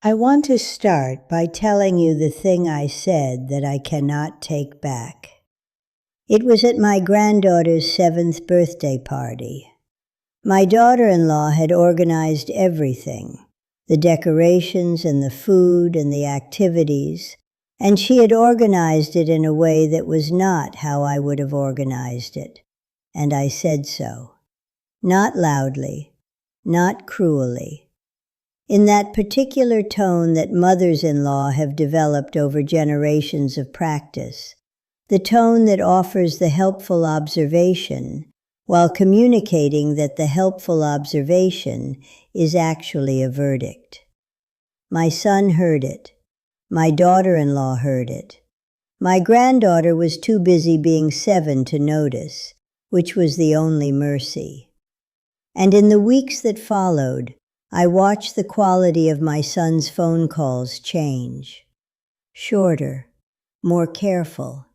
I want to start by telling you the thing I said that I cannot take back. It was at my granddaughter's 7th birthday party. My daughter-in-law had organized everything, the decorations and the food and the activities, and she had organized it in a way that was not how I would have organized it, and I said so. Not loudly, not cruelly. In that particular tone that mothers-in-law have developed over generations of practice, the tone that offers the helpful observation while communicating that the helpful observation is actually a verdict. My son heard it. My daughter-in-law heard it. My granddaughter was too busy being 7 to notice, which was the only mercy. And in the weeks that followed, I watched the quality of my son's phone calls change. Shorter, more careful.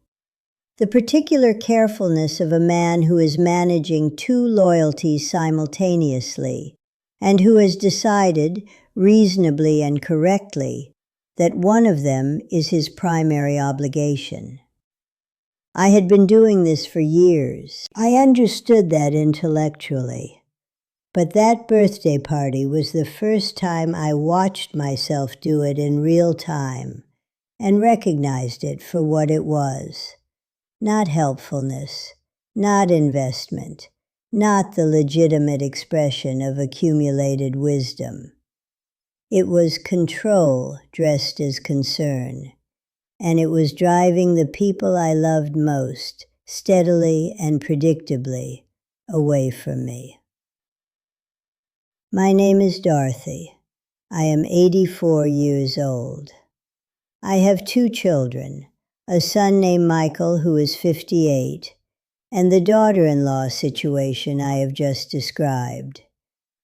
The particular carefulness of a man who is managing 2 loyalties simultaneously, and who has decided, reasonably and correctly, that one of them is his primary obligation. I had been doing this for years. I understood that intellectually. But that birthday party was the first time I watched myself do it in real time and recognized it for what it was. Not helpfulness, not investment, not the legitimate expression of accumulated wisdom. It was control dressed as concern, and it was driving the people I loved most, steadily and predictably, away from me. My name is Dorothy. I am 84 years old. I have 2 children, a son named Michael who is 58, and the daughter-in-law situation I have just described,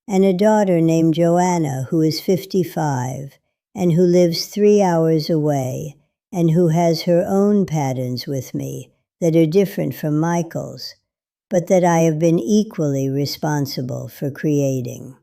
and a daughter named Joanna who is 55 and who lives 3 hours away and who has her own patterns with me that are different from Michael's, but that I have been equally responsible for creating.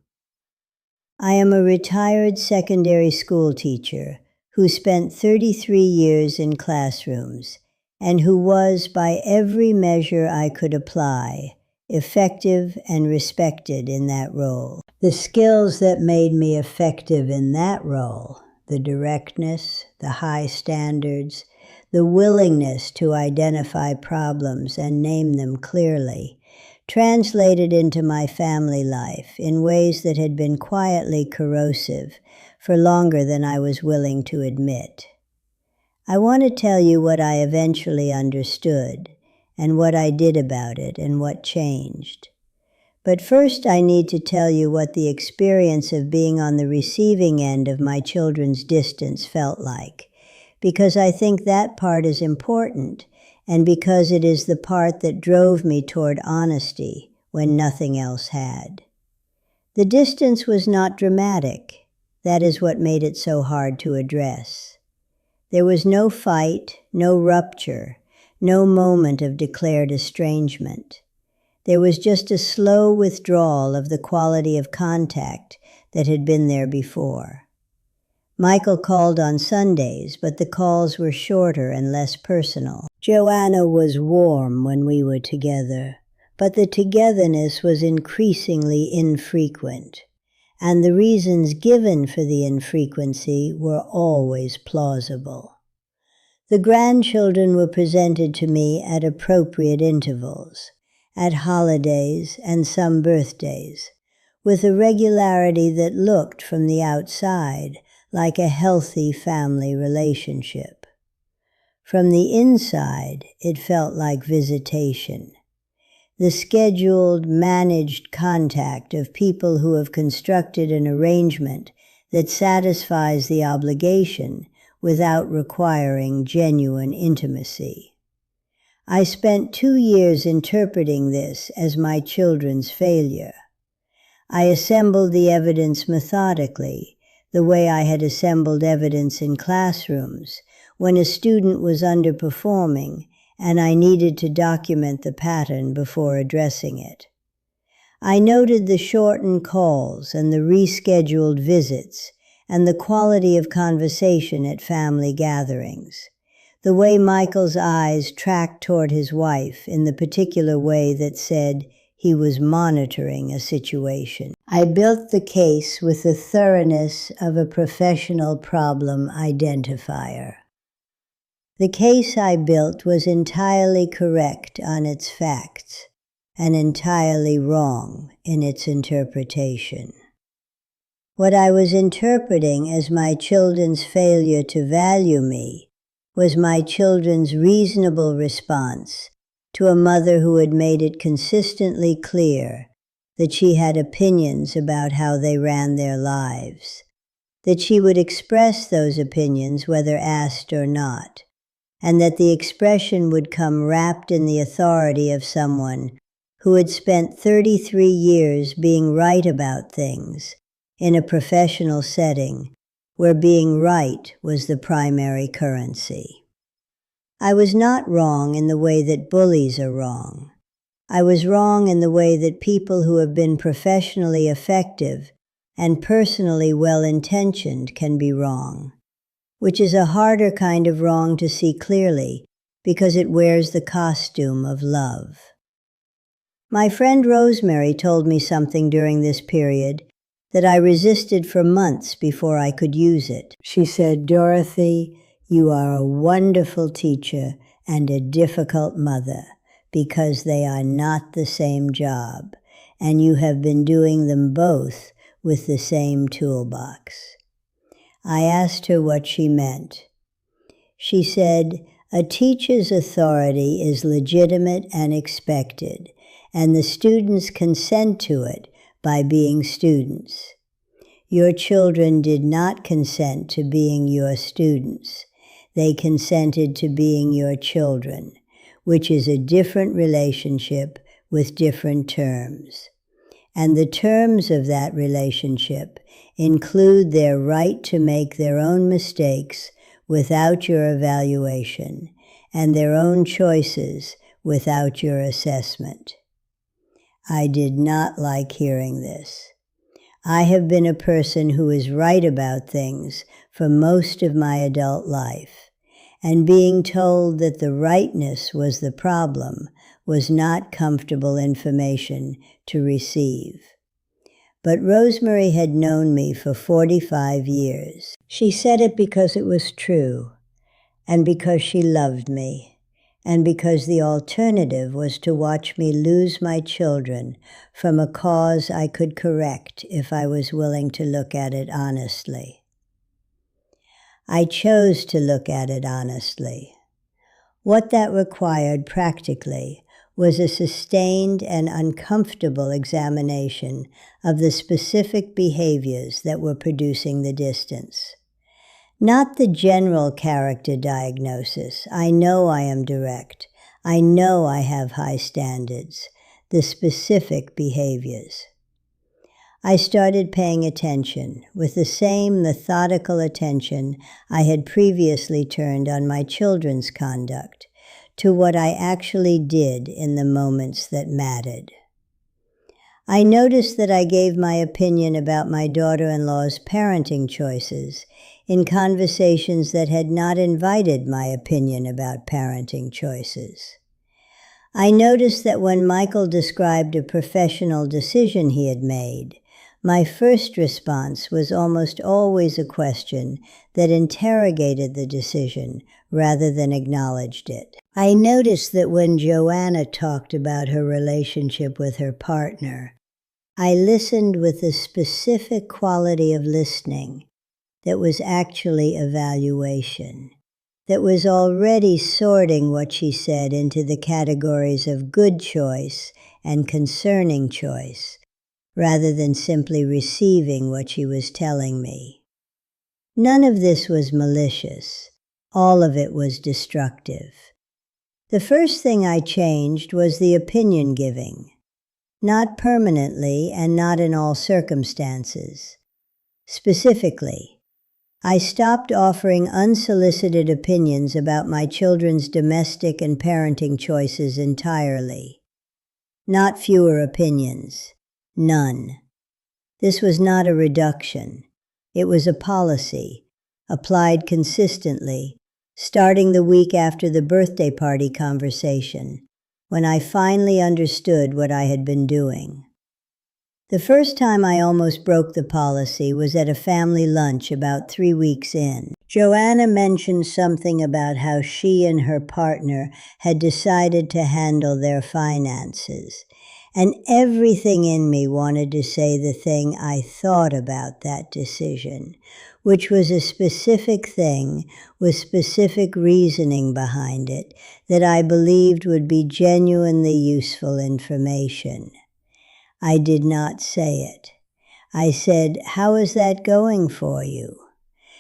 I am a retired secondary school teacher who spent 33 years in classrooms and who was, by every measure I could apply, effective and respected in that role. The skills that made me effective in that role, the directness, the high standards, the willingness to identify problems and name them clearly, translated into my family life in ways that had been quietly corrosive for longer than I was willing to admit. I want to tell you what I eventually understood, and what I did about it, and what changed. But first I need to tell you what the experience of being on the receiving end of my children's distance felt like, because I think that part is important, and because it is the part that drove me toward honesty when nothing else had. The distance was not dramatic. That is what made it so hard to address. There was no fight, no rupture, no moment of declared estrangement. There was just a slow withdrawal of the quality of contact that had been there before. Michael called on Sundays, but the calls were shorter and less personal. Joanna was warm when we were together, but the togetherness was increasingly infrequent, and the reasons given for the infrequency were always plausible. The grandchildren were presented to me at appropriate intervals, at holidays and some birthdays, with a regularity that looked from the outside like a healthy family relationship. From the inside, it felt like visitation. The scheduled, managed contact of people who have constructed an arrangement that satisfies the obligation without requiring genuine intimacy. I spent 2 years interpreting this as my children's failure. I assembled the evidence methodically, the way I had assembled evidence in classrooms when a student was underperforming and I needed to document the pattern before addressing it. I noted the shortened calls and the rescheduled visits and the quality of conversation at family gatherings. The way Michael's eyes tracked toward his wife in the particular way that said he was monitoring a situation. I built the case with the thoroughness of a professional problem identifier. The case I built was entirely correct on its facts and entirely wrong in its interpretation. What I was interpreting as my children's failure to value me was my children's reasonable response to a mother who had made it consistently clear that she had opinions about how they ran their lives, that she would express those opinions whether asked or not, and that the expression would come wrapped in the authority of someone who had spent 33 years being right about things in a professional setting where being right was the primary currency. I was not wrong in the way that bullies are wrong. I was wrong in the way that people who have been professionally effective and personally well-intentioned can be wrong, which is a harder kind of wrong to see clearly because it wears the costume of love. My friend Rosemary told me something during this period that I resisted for months before I could use it. She said, "Dorothy, you are a wonderful teacher and a difficult mother because they are not the same job, and you have been doing them both with the same toolbox." I asked her what she meant. She said, "A teacher's authority is legitimate and expected, and the students consent to it by being students. Your children did not consent to being your students. They consented to being your children, which is a different relationship with different terms. And the terms of that relationship include their right to make their own mistakes without your evaluation, and their own choices without your assessment." I did not like hearing this. I have been a person who is right about things for most of my adult life, and being told that the rightness was the problem was not comfortable information to receive. But Rosemary had known me for 45 years. She said it because it was true, and because she loved me, and because the alternative was to watch me lose my children from a cause I could correct if I was willing to look at it honestly. I chose to look at it honestly. What that required practically was a sustained and uncomfortable examination of the specific behaviors that were producing the distance. Not the general character diagnosis. I know I am direct. I know I have high standards. The specific behaviors. I started paying attention with the same methodical attention I had previously turned on my children's conduct to what I actually did in the moments that mattered. I noticed that I gave my opinion about my daughter-in-law's parenting choices in conversations that had not invited my opinion about parenting choices. I noticed that when Michael described a professional decision he had made, my first response was almost always a question that interrogated the decision rather than acknowledged it. I noticed that when Joanna talked about her relationship with her partner, I listened with a specific quality of listening that was actually evaluation, that was already sorting what she said into the categories of good choice and concerning choice, rather than simply receiving what she was telling me. None of this was malicious. All of it was destructive. The first thing I changed was the opinion giving, not permanently and not in all circumstances. Specifically, I stopped offering unsolicited opinions about my children's domestic and parenting choices entirely. Not fewer opinions. None. This was not a reduction. It was a policy, applied consistently, starting the week after the birthday party conversation, when I finally understood what I had been doing. The first time I almost broke the policy was at a family lunch about 3 weeks in. Joanna mentioned something about how she and her partner had decided to handle their finances, and everything in me wanted to say the thing I thought about that decision, which was a specific thing with specific reasoning behind it that I believed would be genuinely useful information. I did not say it. I said, "How is that going for you?"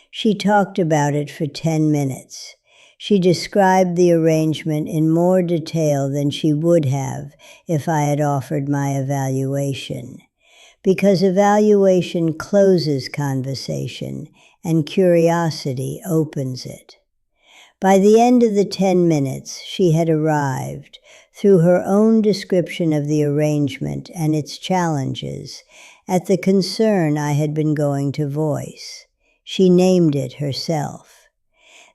She talked about it for 10 minutes. She described the arrangement in more detail than she would have if I had offered my evaluation, because evaluation closes conversation and curiosity opens it. By the end of the 10 minutes, she had arrived, through her own description of the arrangement and its challenges, at the concern I had been going to voice. She named it herself.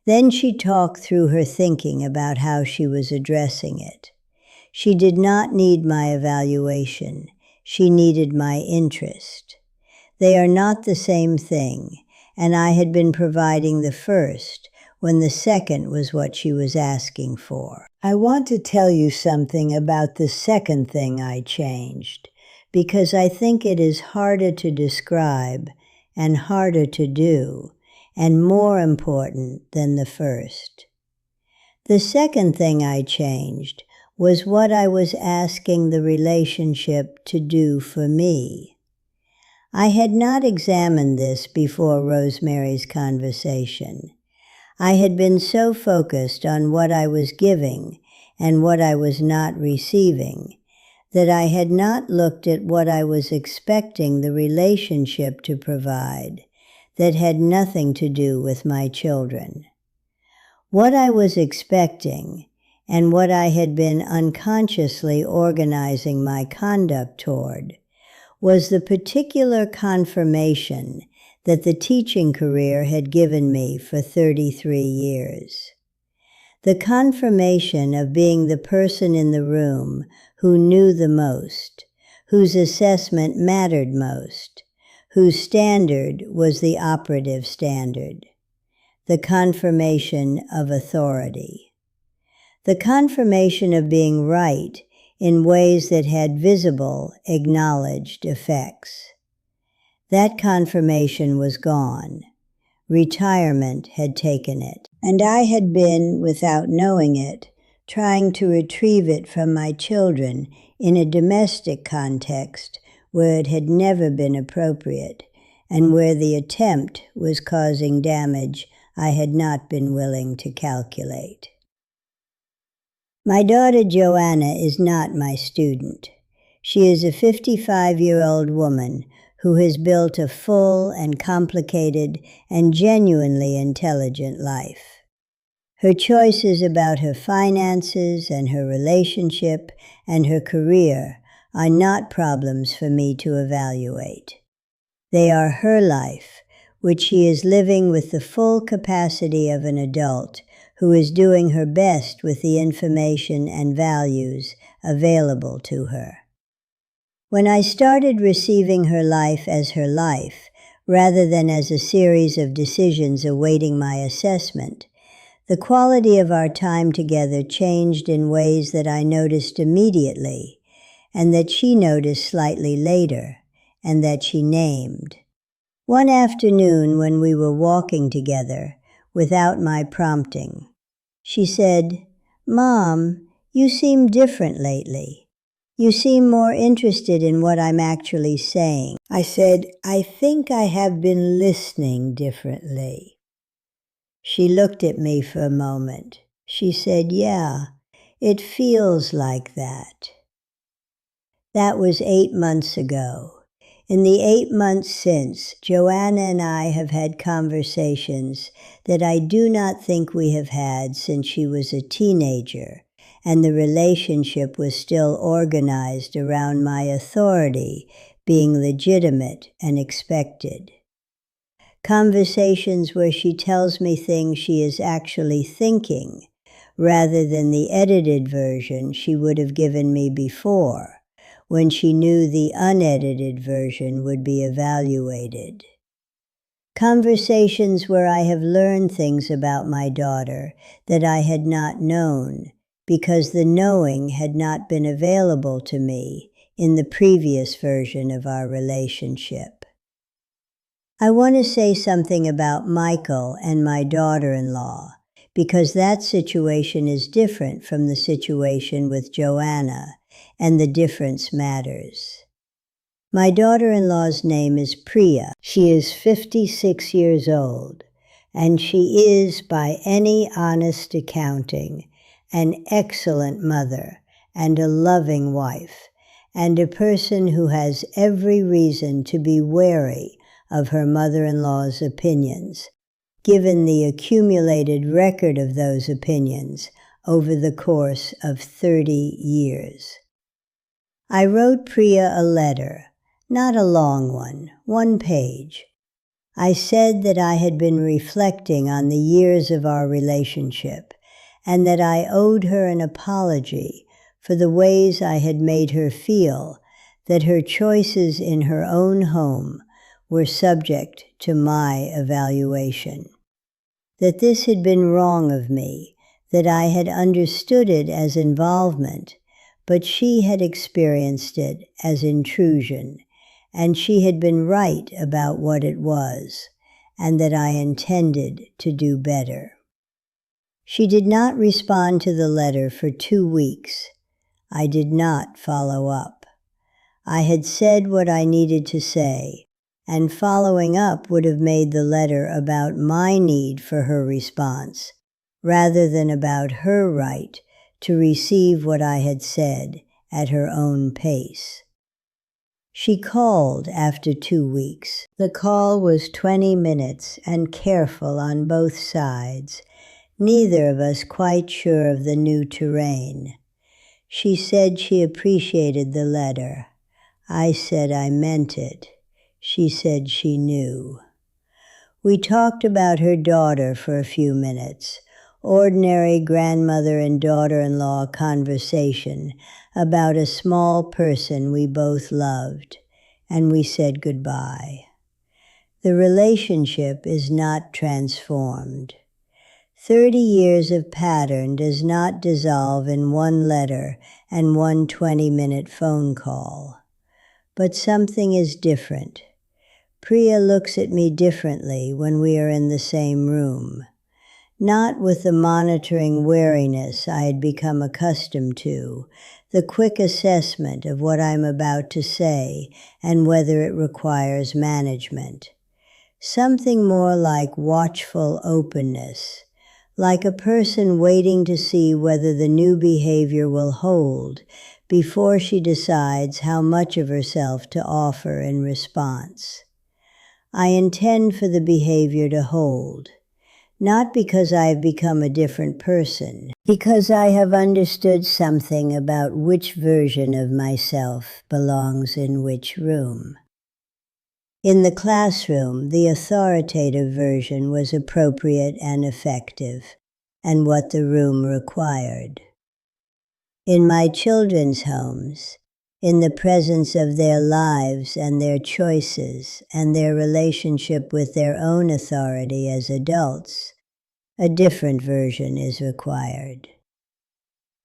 Then she talked through her thinking about how she was addressing it. She did not need my evaluation. She needed my interest. They are not the same thing, and I had been providing the first when the second was what she was asking for. I want to tell you something about the second thing I changed, because I think it is harder to describe and harder to do, and more important than the first. The second thing I changed was what I was asking the relationship to do for me. I had not examined this before Rosemary's conversation. I had been so focused on what I was giving and what I was not receiving that I had not looked at what I was expecting the relationship to provide that had nothing to do with my children. What I was expecting and what I had been unconsciously organizing my conduct toward was the particular confirmation that the teaching career had given me for 33 years. The confirmation of being the person in the room who knew the most, whose assessment mattered most, whose standard was the operative standard. The confirmation of authority. The confirmation of being right in ways that had visible, acknowledged effects. That confirmation was gone. Retirement had taken it, and I had been, without knowing it, trying to retrieve it from my children in a domestic context where it had never been appropriate, and where the attempt was causing damage I had not been willing to calculate. My daughter Joanna is not my student. She is a 55-year-old woman who has built a full and complicated and genuinely intelligent life. Her choices about her finances and her relationship and her career are not problems for me to evaluate. They are her life, which she is living with the full capacity of an adult who is doing her best with the information and values available to her. When I started receiving her life as her life, rather than as a series of decisions awaiting my assessment, the quality of our time together changed in ways that I noticed immediately, and that she noticed slightly later, and that she named. One afternoon when we were walking together, without my prompting, she said, "Mom, you seem different lately. You seem more interested in what I'm actually saying." I said, "I think I have been listening differently." She looked at me for a moment. She said, "Yeah, it feels like that." That was 8 months ago. In the 8 months since, Joanna and I have had conversations that I do not think we have had since she was a teenager, and the relationship was still organized around my authority being legitimate and expected. Conversations where she tells me things she is actually thinking, rather than the edited version she would have given me before, when she knew the unedited version would be evaluated. Conversations where I have learned things about my daughter that I had not known, because the knowing had not been available to me in the previous version of our relationship. I want to say something about Michael and my daughter-in-law, because that situation is different from the situation with Joanna, and the difference matters. My daughter-in-law's name is Priya. She is 56 years old, and she is, by any honest accounting, an excellent mother and a loving wife, and a person who has every reason to be wary of her mother-in-law's opinions, given the accumulated record of those opinions over the course of 30 years. I wrote Priya a letter, not a long one page. I said that I had been reflecting on the years of our relationship, and that I owed her an apology for the ways I had made her feel that her choices in her own home were subject to my evaluation. That this had been wrong of me, that I had understood it as involvement, but she had experienced it as intrusion, and she had been right about what it was, and that I intended to do better. She did not respond to the letter for 2 weeks. I did not follow up. I had said what I needed to say, and following up would have made the letter about my need for her response, rather than about her right to receive what I had said at her own pace. She called after 2 weeks. The call was 20 minutes and careful on both sides, neither of us quite sure of the new terrain. She said she appreciated the letter. I said I meant it. She said she knew. We talked about her daughter for a few minutes, ordinary grandmother and daughter-in-law conversation about a small person we both loved, and we said goodbye. The relationship is not transformed. 30 years of pattern does not dissolve in one letter and one 20-minute phone call. But something is different. Priya looks at me differently when we are in the same room. Not with the monitoring wariness I had become accustomed to, the quick assessment of what I'm about to say and whether it requires management. Something more like watchful openness, like a person waiting to see whether the new behavior will hold before she decides how much of herself to offer in response. I intend for the behavior to hold, not because I have become a different person, because I have understood something about which version of myself belongs in which room. In the classroom, the authoritative version was appropriate and effective, and what the room required. In my children's homes, in the presence of their lives and their choices and their relationship with their own authority as adults, a different version is required.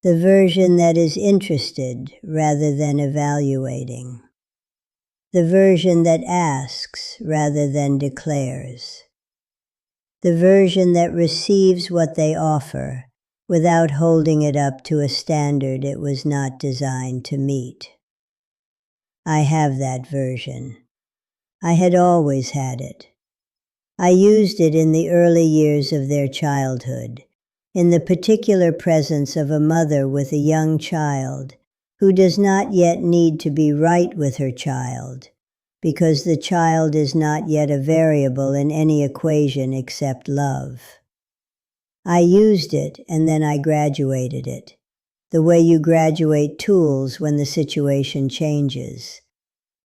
The version that is interested rather than evaluating. The version that asks rather than declares. The version that receives what they offer without holding it up to a standard it was not designed to meet. I have that version. I had always had it. I used it in the early years of their childhood, in the particular presence of a mother with a young child who does not yet need to be right with her child, because the child is not yet a variable in any equation except love. I used it and then I graduated it, the way you graduate tools when the situation changes.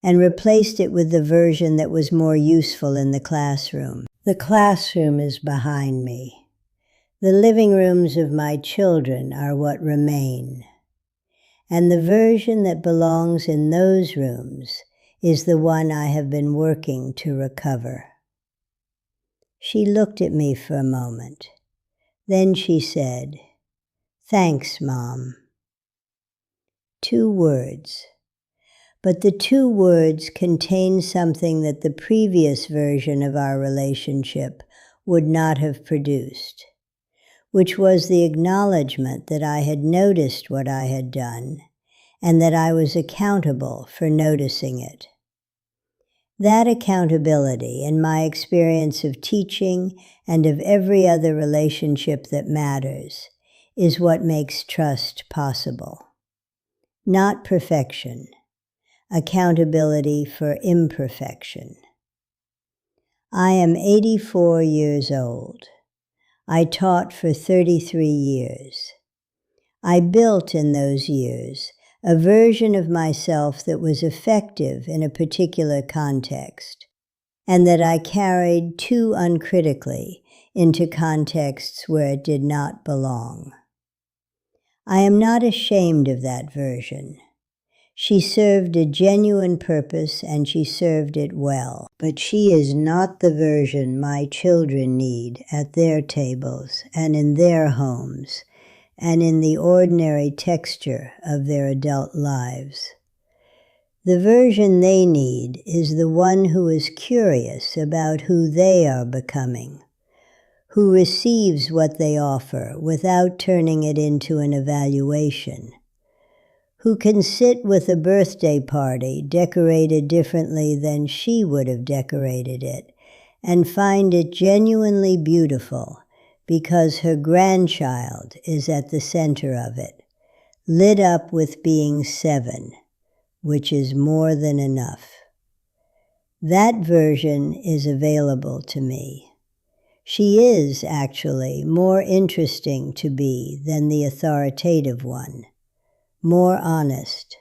and replaced it with the version that was more useful in the classroom. The classroom is behind me. The living rooms of my children are what remain. And the version that belongs in those rooms is the one I have been working to recover. She looked at me for a moment. Then she said, "Thanks, Mom." 2 words. But the 2 words contain something that the previous version of our relationship would not have produced, which was the acknowledgement that I had noticed what I had done and that I was accountable for noticing it. That accountability, in my experience of teaching and of every other relationship that matters, is what makes trust possible. Not perfection, accountability for imperfection. I am 84 years old. I taught for 33 years. I built in those years a version of myself that was effective in a particular context, and that I carried too uncritically into contexts where it did not belong. I am not ashamed of that version. She served a genuine purpose and she served it well, but she is not the version my children need at their tables and in their homes and in the ordinary texture of their adult lives. The version they need is the one who is curious about who they are becoming, who receives what they offer without turning it into an evaluation, who can sit with a birthday party decorated differently than she would have decorated it and find it genuinely beautiful because her grandchild is at the center of it, lit up with being 7, which is more than enough. That version is available to me. She is, actually, more interesting to be than the authoritative one, more honest,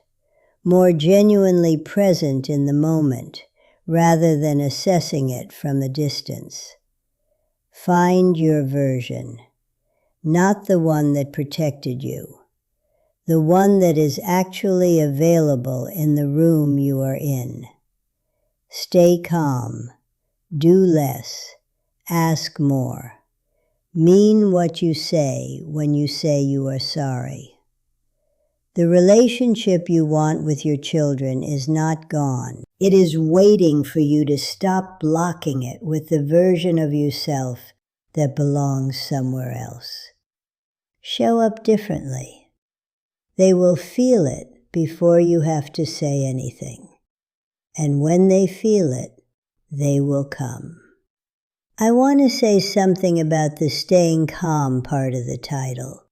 more genuinely present in the moment rather than assessing it from a distance. Find your version, not the one that protected you, the one that is actually available in the room you are in. Stay calm, do less, ask more. Mean what you say when you say you are sorry. The relationship you want with your children is not gone. It is waiting for you to stop blocking it with the version of yourself that belongs somewhere else. Show up differently. They will feel it before you have to say anything. And when they feel it, they will come. I want to say something about the staying calm part of the title,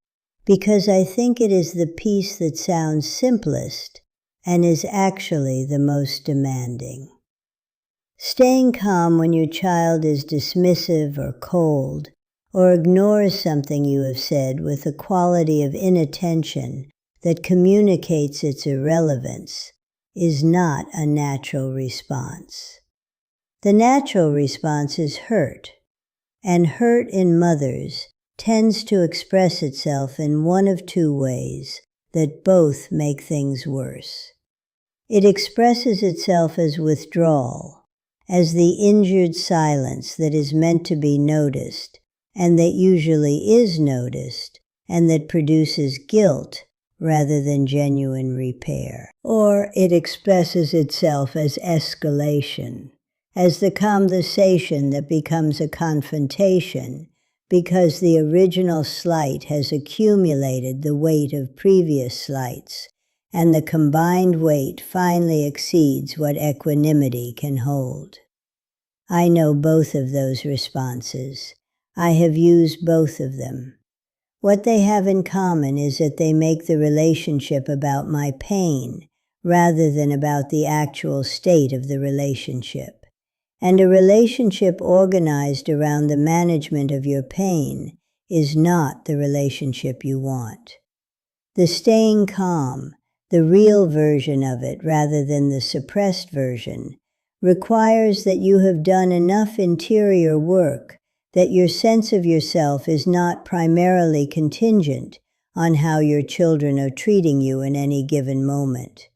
because I think it is the piece that sounds simplest and is actually the most demanding. Staying calm when your child is dismissive or cold, or ignores something you have said with a quality of inattention that communicates its irrelevance, is not a natural response. The natural response is hurt, and hurt in mothers tends to express itself in one of 2 ways that both make things worse. It expresses itself as withdrawal, as the injured silence that is meant to be noticed, and that usually is noticed, and that produces guilt rather than genuine repair. Or it expresses itself as escalation, as the conversation that becomes a confrontation because the original slight has accumulated the weight of previous slights, and the combined weight finally exceeds what equanimity can hold. I know both of those responses. I have used both of them. What they have in common is that they make the relationship about my pain rather than about the actual state of the relationship. And a relationship organized around the management of your pain is not the relationship you want. The staying calm, the real version of it rather than the suppressed version, requires that you have done enough interior work that your sense of yourself is not primarily contingent on how your children are treating you in any given moment.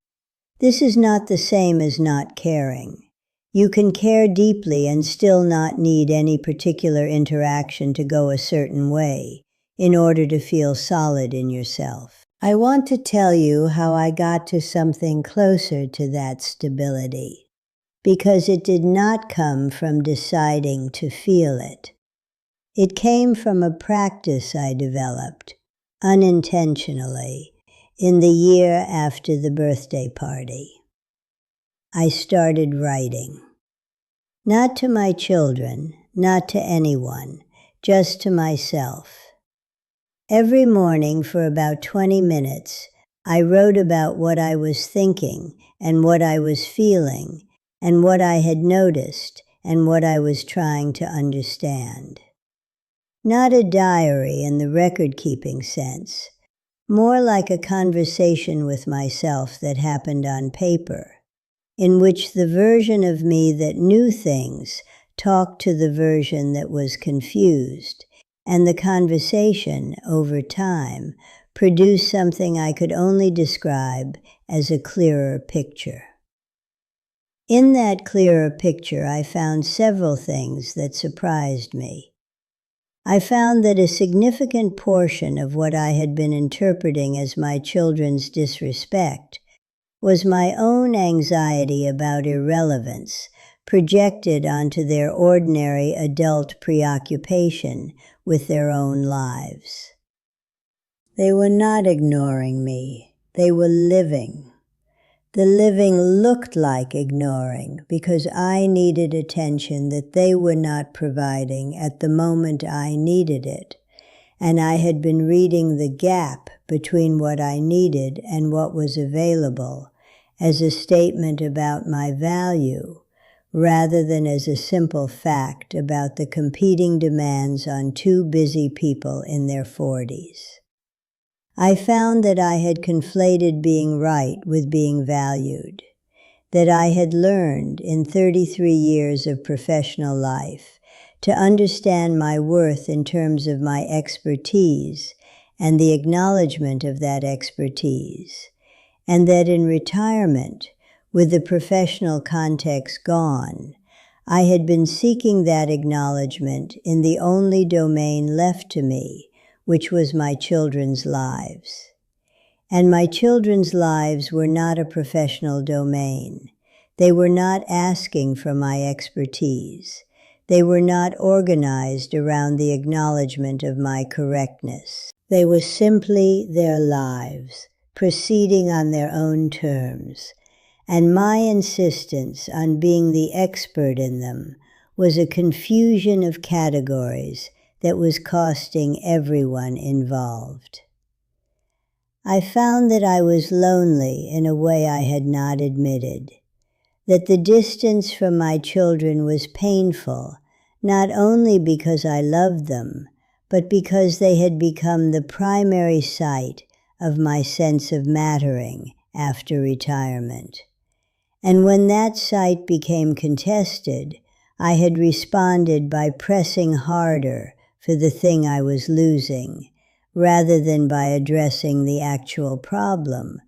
This is not the same as not caring. You can care deeply and still not need any particular interaction to go a certain way in order to feel solid in yourself. I want to tell you how I got to something closer to that stability, because it did not come from deciding to feel it. It came from a practice I developed, unintentionally, in the year after the birthday party. I started writing. Not to my children, not to anyone, just to myself. Every morning for about 20 minutes, I wrote about what I was thinking and what I was feeling and what I had noticed and what I was trying to understand. Not a diary in the record-keeping sense, more like a conversation with myself that happened on paper, in which the version of me that knew things talked to the version that was confused, and the conversation, over time, produced something I could only describe as a clearer picture. In that clearer picture, I found several things that surprised me. I found that a significant portion of what I had been interpreting as my children's disrespect was my own anxiety about irrelevance projected onto their ordinary adult preoccupation with their own lives. They were not ignoring me. They were living. The living looked like ignoring because I needed attention that they were not providing at the moment I needed it, and I had been reading the gap between what I needed and what was available as a statement about my value, rather than as a simple fact about the competing demands on two busy people in their 40s. I found that I had conflated being right with being valued, that I had learned in 33 years of professional life to understand my worth in terms of my expertise and the acknowledgement of that expertise, and that in retirement, with the professional context gone, I had been seeking that acknowledgement in the only domain left to me, which was my children's lives. And my children's lives were not a professional domain. They were not asking for my expertise. They were not organized around the acknowledgement of my correctness. They were simply their lives, proceeding on their own terms, and my insistence on being the expert in them was a confusion of categories that was costing everyone involved. I found that I was lonely in a way I had not admitted, that the distance from my children was painful, not only because I loved them, but because they had become the primary site of my sense of mattering after retirement. And when that site became contested, I had responded by pressing harder for the thing I was losing, rather than by addressing the actual problem,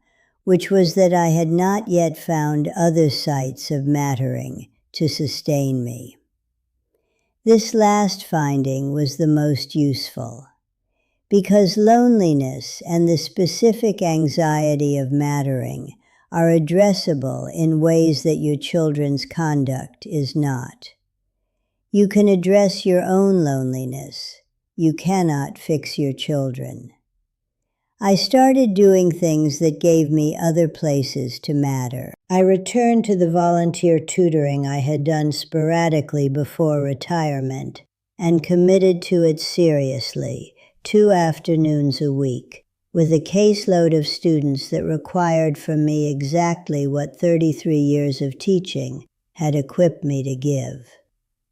which was that I had not yet found other sites of mattering to sustain me. This last finding was the most useful, because loneliness and the specific anxiety of mattering are addressable in ways that your children's conduct is not. You can address your own loneliness. You cannot fix your children. I started doing things that gave me other places to matter. I returned to the volunteer tutoring I had done sporadically before retirement and committed to it seriously, 2 afternoons a week, with a caseload of students that required from me exactly what 33 years of teaching had equipped me to give.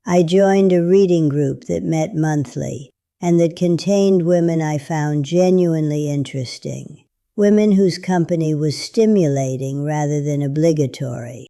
I joined a reading group that met monthly and that contained women I found genuinely interesting, women whose company was stimulating rather than obligatory.